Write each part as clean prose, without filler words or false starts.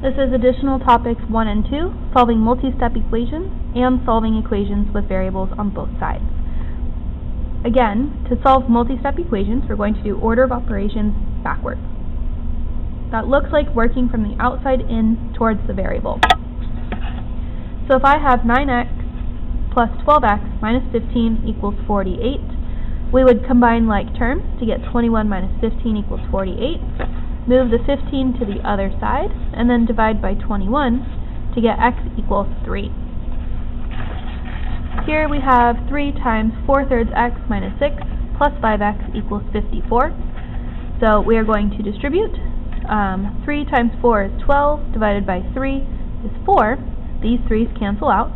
This is additional topics 1 and 2, solving multi-step equations and solving equations with variables on both sides. Again, to solve multi-step equations, we're going to do order of operations backwards. That looks like working from the outside in towards the variable. So if I have 9x plus 12x minus 15 equals 48, we would combine like terms to get 21 minus 15 equals 48. Move the 15 to the other side, and then divide by 21 to get x equals 3. Here we have 3 times 4/3 x minus 6 plus 5x equals 54. So we are going to distribute. 3 times 4 is 12, divided by 3 is 4. These 3's cancel out.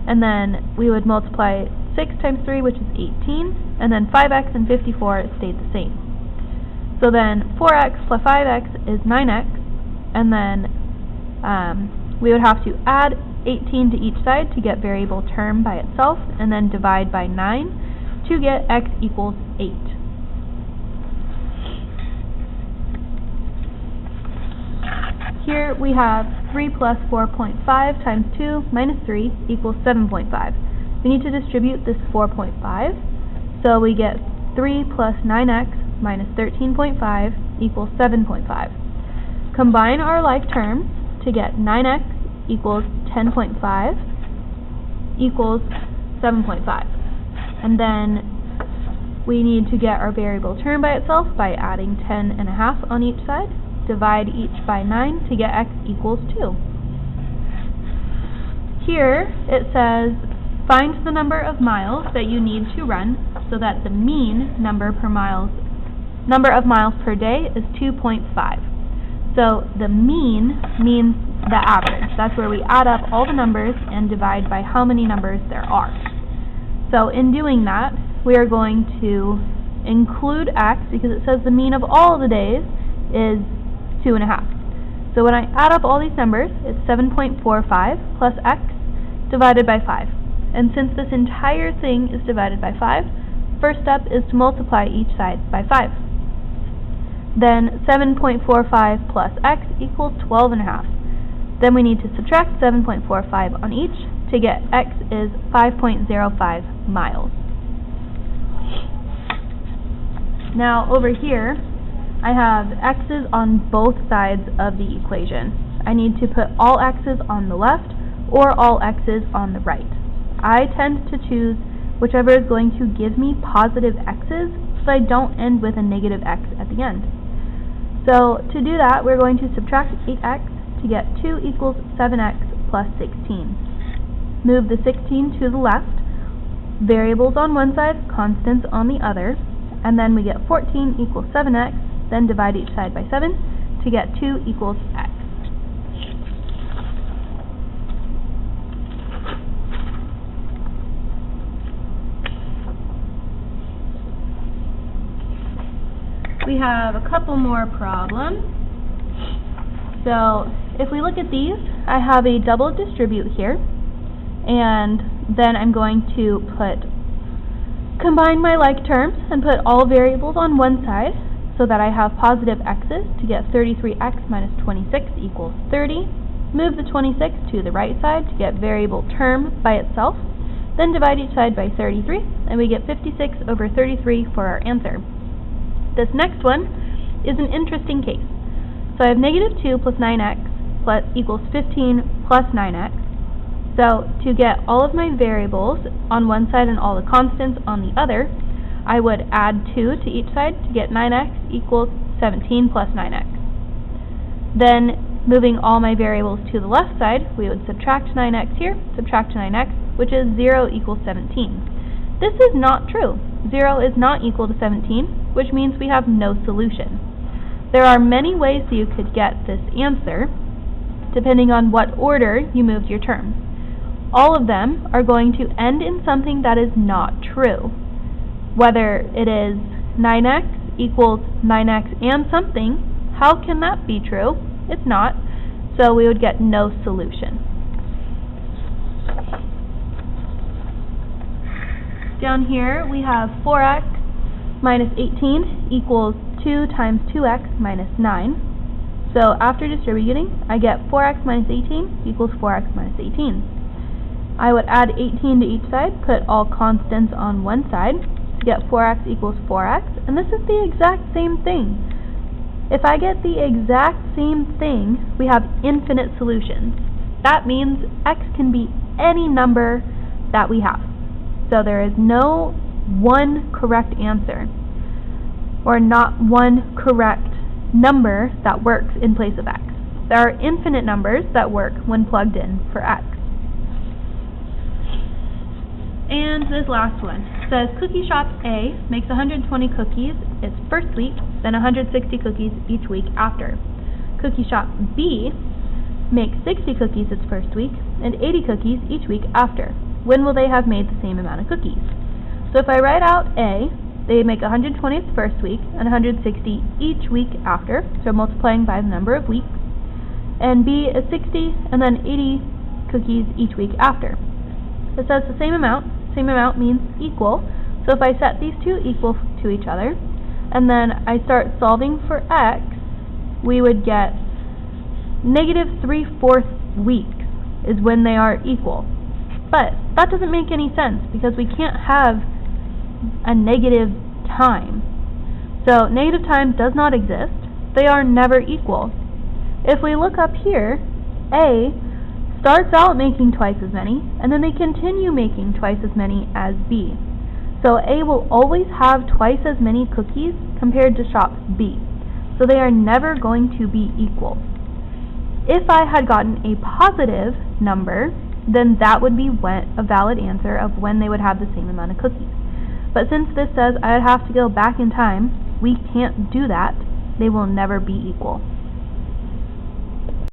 And then we would multiply 6 times 3, which is 18, and then 5x and 54 stayed the same. So then 4x plus 5x is 9x, and then we would have to add 18 to each side to get variable term by itself, and then divide by 9 to get x equals 8. Here we have 3 plus 4.5 times 2 minus 3 equals 7.5. We need to distribute this 4.5, so we get 3 plus 9x minus 13.5 equals 7.5. Combine our like terms to get 9x equals 10.5 equals 7.5. And then we need to get our variable term by itself by adding 10.5 on each side. Divide each by 9 to get x equals 2. Here it says find the number of miles that you need to run so that the mean number of miles per day is 2.5. So the mean means the average. That's where we add up all the numbers and divide by how many numbers there are. So in doing that, we are going to include x because it says the mean of all the days is 2.5. So when I add up all these numbers, it's 7.45 plus x divided by 5. And since this entire thing is divided by 5, first step is to multiply each side by 5. Then 7.45 plus x equals 12.5. Then we need to subtract 7.45 on each to get x is 5.05 miles. Now over here, I have x's on both sides of the equation. I need to put all x's on the left or all x's on the right. I tend to choose whichever is going to give me positive x's so I don't end with a negative x at the end. So to do that, we're going to subtract 8x to get 2 equals 7x plus 16. Move the 16 to the left, variables on one side, constants on the other, and then we get 14 equals 7x, then divide each side by 7 to get 2 equals x. We have a couple more problems. So if we look at these, I have a double distribute here, and then I'm going to combine my like terms and put all variables on one side so that I have positive x's to get 33x minus 26 equals 30. Move the 26 to the right side to get variable term by itself. Then divide each side by 33, and we get 56 over 33 for our answer. This next one is an interesting case. So I have negative 2 plus 9x equals 15 plus 9x. So to get all of my variables on one side and all the constants on the other, I would add 2 to each side to get 9x equals 17 plus 9x. Then moving all my variables to the left side, we would subtract 9x here, subtract 9x, which is 0 equals 17. This is not true. 0 is not equal to 17, which means we have no solution. There are many ways that you could get this answer, depending on what order you moved your terms. All of them are going to end in something that is not true. Whether it is 9x equals 9x and something, how can that be true? It's not, so we would get no solution. Down here we have 4x minus 18 equals 2 times 2x minus 9. So after distributing, I get 4x minus 18 equals 4x minus 18. I would add 18 to each side, put all constants on one side to get 4x equals 4x, and this is the exact same thing. If I get the exact same thing, we have infinite solutions. That means x can be any number that we have. So there is no one correct answer, or not one correct number that works in place of x. There are infinite numbers that work when plugged in for x. And this last one says Cookie Shop A makes 120 cookies its first week, then 160 cookies each week after. Cookie Shop B makes 60 cookies its first week and 80 cookies each week after. When will they have made the same amount of cookies? So if I write out A, they make 120 its first week and 160 each week after, so multiplying by the number of weeks. And B is 60 and then 80 cookies each week after. It says the same amount. Same amount means equal. So if I set these two equal to each other, and then I start solving for x, we would get negative 3/4 weeks is when they are equal. But that doesn't make any sense because we can't have a negative time. So negative time does not exist. They are never equal. If we look up here, A starts out making twice as many, and then they continue making twice as many as B. So A will always have twice as many cookies compared to shop B. So they are never going to be equal. If I had gotten a positive number, then that would be a valid answer of when they would have the same amount of cookies. But since this says I'd have to go back in time, we can't do that. They will never be equal.